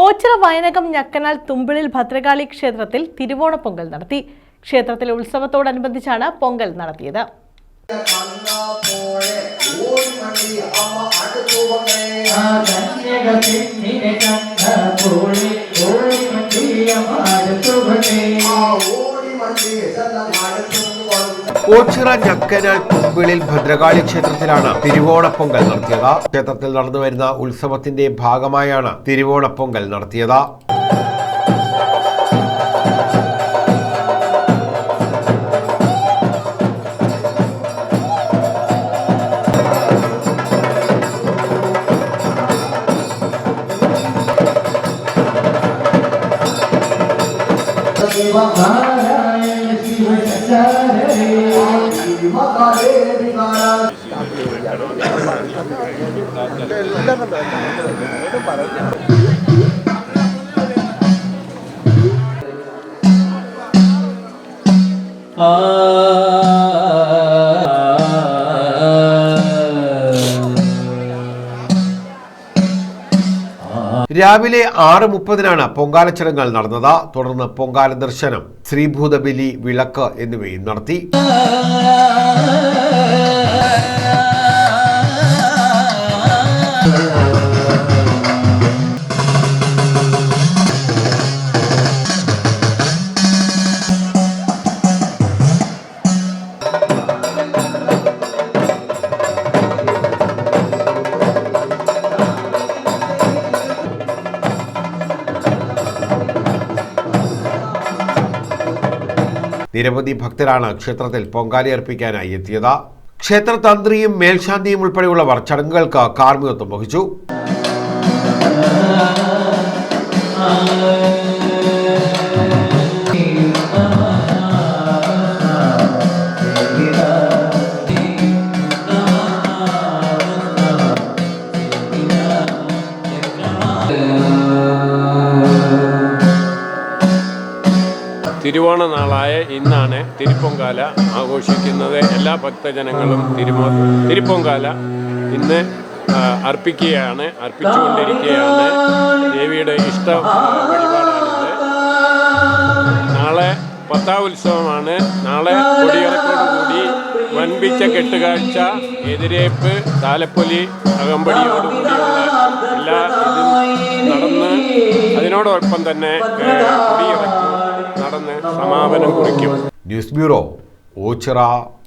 ഓച്ചിറ വയനകം ഞക്കനാൽ തുമ്പിളിൽ ഭദ്രകാളി ക്ഷേത്രത്തിൽ തിരുവോണ പൊങ്കൽ നടത്തി. ക്ഷേത്രത്തിലെ ഉത്സവത്തോടനുബന്ധിച്ചാണ് പൊങ്കൽ നടത്തിയത്. ഓച്ചിറ ഞക്കനാൽ തുമ്പിളിൽ ഭദ്രകാളി ക്ഷേത്രത്തിലാണ് തിരുവോണ പൊങ്കൽ നടത്തിയത്. ക്ഷേത്രത്തിൽ നടന്നുവരുന്ന ഉത്സവത്തിന്റെ ഭാഗമായാണ് തിരുവോണ പൊങ്കൽ നടത്തിയത്. രാവിലെ 6:30 പൊങ്കാല ചടങ്ങുകൾ നടന്നത്. തുടർന്ന് പൊങ്കാല ദർശനം, ശ്രീഭൂതബലി, വിളക്ക് എന്നിവയും നടത്തി. നിരവധി ഭക്തരാണ് ക്ഷേത്രത്തിൽ പൊങ്കാല അർപ്പിക്കാനായി എത്തിയത്. ക്ഷേത്ര തന്ത്രിയും മേൽശാന്തിയും ഉൾപ്പെടെയുള്ളവർ ചടങ്ങുകൾക്ക് കാർമ്മികത്വം വഹിച്ചു. തിരുവോണ നാളായ ഇന്നാണ് തിരുപ്പൊങ്കാല ആഘോഷിക്കുന്നത്. എല്ലാ ഭക്തജനങ്ങളും തിരുപ്പൊങ്കാല ഇന്ന് അർപ്പിച്ചുകൊണ്ടിരിക്കുകയാണ്. ദേവിയുടെ ഇഷ്ട വഴിപാടാണിത്. നാളെ 10ാം ഉത്സവമാണ്. നാളെ കൊടിയിറക്കോടുകൂടി വൻപിച്ച കെട്ടുകാഴ്ച, എതിരേപ്പ്, താലപ്പൊലി, അകമ്പടിയോടുകൂടിയുള്ള എല്ലാ ഇതും നടന്ന് അതിനോടൊപ്പം തന്നെ കൊടിയിറക്കും നടന്ന് സമാപനം കുറിക്കും. News bureau, Ochira.